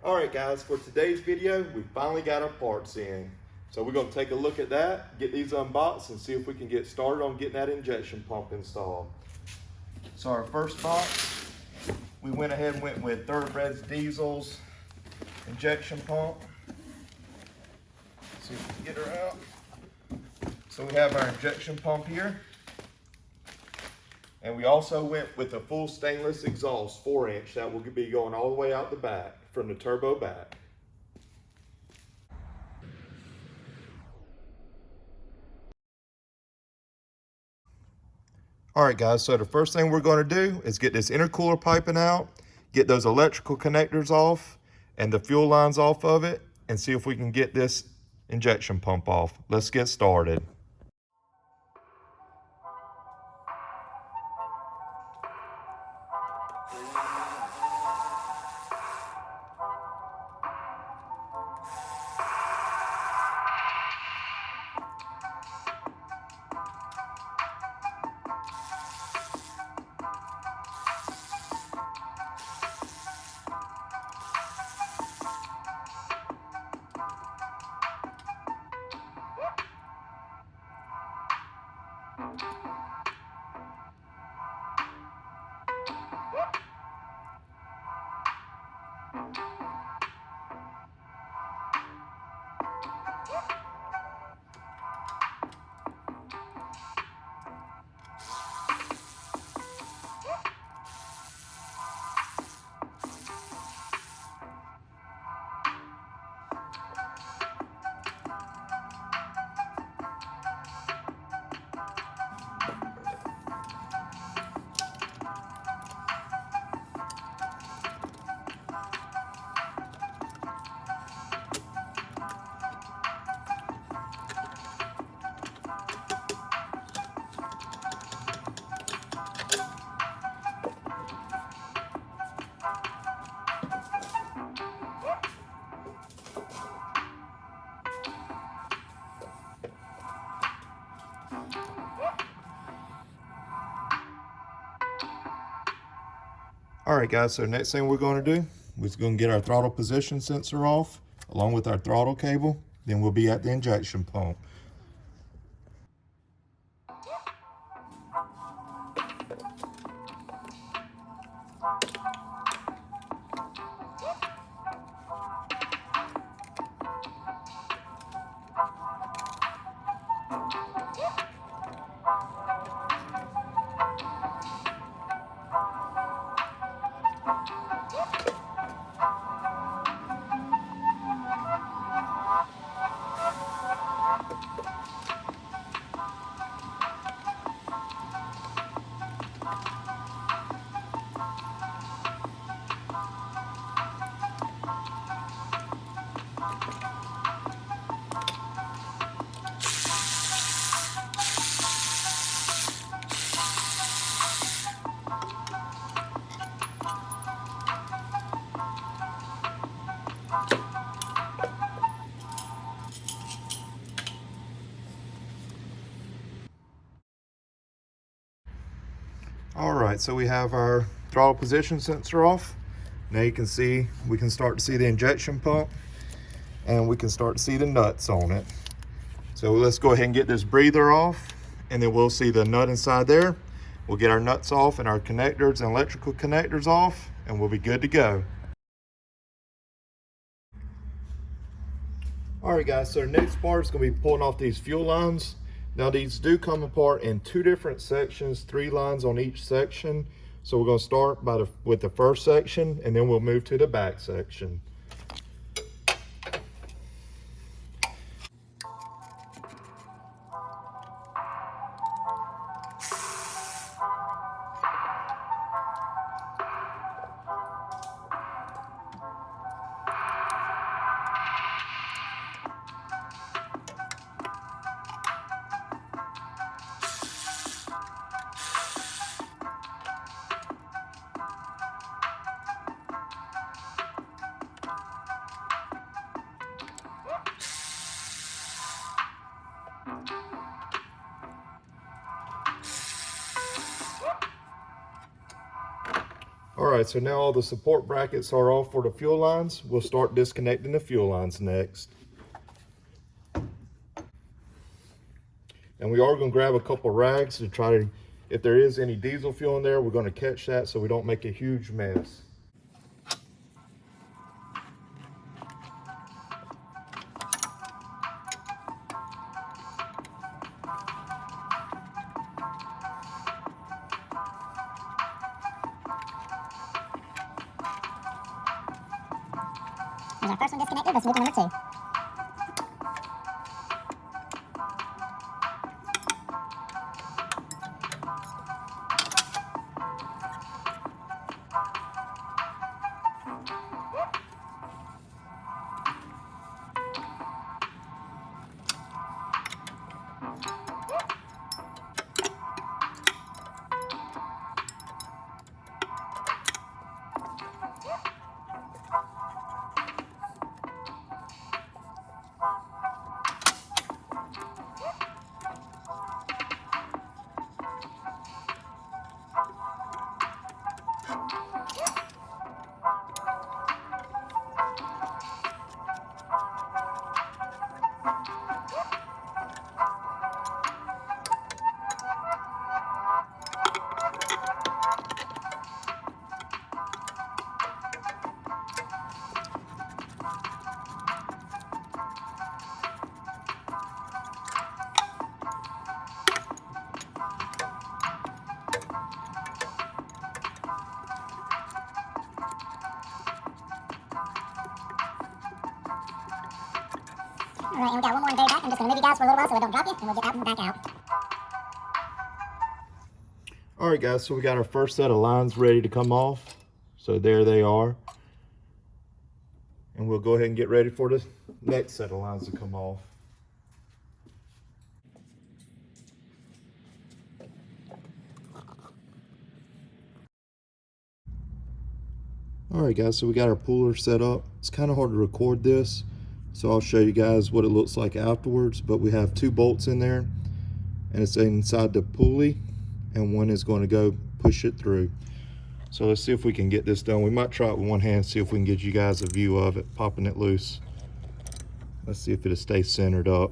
Alright guys, for today's video, we finally got our parts in. So we're going to take a look at that, get these unboxed, and see if we can get started on getting that injection pump installed. So our first box, we went ahead and went with Thoroughbreds Diesel's injection pump. See if we can get her out. So we have our injection pump here. And we also went with a full stainless exhaust, 4-inch, that will be going all the way out the back, from the turbo back. Alright guys, so the first thing we're going to do is get this intercooler piping out, get those electrical connectors off, and the fuel lines off of it, and see if we can get this injection pump off. Let's get started. Alright guys, so next thing we're going to do is going to get our throttle position sensor off along with our throttle cable. Then we'll be at the injection pump. Alright, so we have our throttle position sensor off. Now you can see, we can start to see the injection pump and we can start to see the nuts on it. So let's go ahead and get this breather off, and then we'll see the nut inside there. We'll get our nuts off and our connectors and electrical connectors off, and we'll be good to go. Alright guys, so the next part is going to be pulling off these fuel lines. Now these do come apart in two different sections, 3 lines on each section. So we're going to start with the first section, and then we'll move to the back section. All right, so now all the support brackets are off for the fuel lines. We'll start disconnecting the fuel lines next. And we are going to grab a couple rags to try to, if there is any diesel fuel in there, we're going to catch that so we don't make a huge mess. There's our first one disconnected. Let's move to number 2. All right, and we got one more in very back. I'm just going to move you guys for a little while so I don't drop you, and we'll get out and back out. All right, guys, so we got our first set of lines ready to come off. So there they are. And we'll go ahead and get ready for the next set of lines to come off. All right, guys, so we got our puller set up. It's kind of hard to record this, so I'll show you guys what it looks like afterwards. But we have 2 bolts in there, and it's inside the pulley, and one is going to go push it through. So let's see if we can get this done. We might try it with one hand, see if we can get you guys a view of it, popping it loose. Let's see if it'll stay centered up.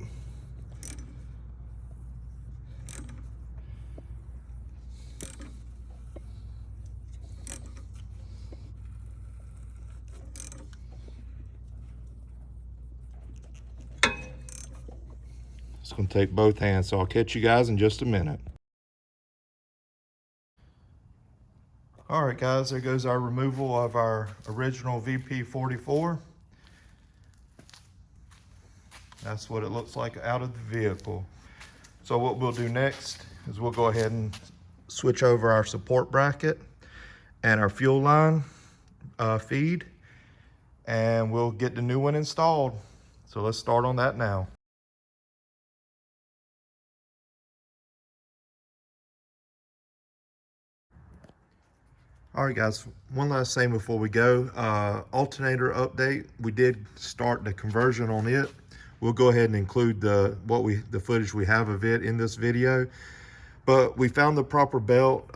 It's going to take both hands, so I'll catch you guys in just a minute. All right, guys, there goes our removal of our original VP44. That's what it looks like out of the vehicle. So what we'll do next is we'll go ahead and switch over our support bracket and our fuel line feed, and we'll get the new one installed. So let's start on that now. All right, guys, one last thing before we go. Alternator update. We did start the conversion on it. We'll go ahead and include the footage we have of it in this video. But we found the proper belt.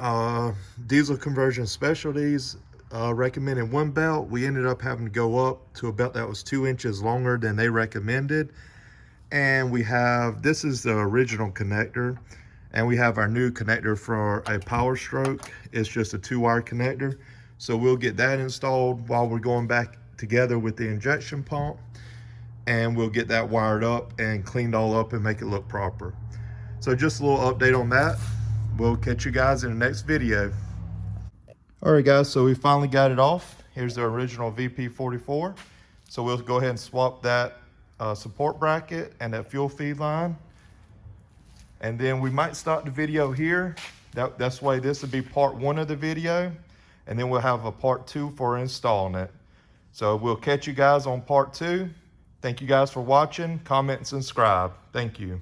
Diesel Conversion Specialties recommended 1 belt. We ended up having to go up to a belt that was 2 inches longer than they recommended. And we have, this is the original connector. And we have our new connector for a Power Stroke. It's just a 2-wire connector. So we'll get that installed while we're going back together with the injection pump. And we'll get that wired up and cleaned all up and make it look proper. So just a little update on that. We'll catch you guys in the next video. All right, guys, so we finally got it off. Here's the original VP44. So we'll go ahead and swap that support bracket and that fuel feed line. And then we might stop the video here. That's why this will be part 1 of the video. And then we'll have a part 2 for installing it. So we'll catch you guys on part 2. Thank you guys for watching. Comment and subscribe. Thank you.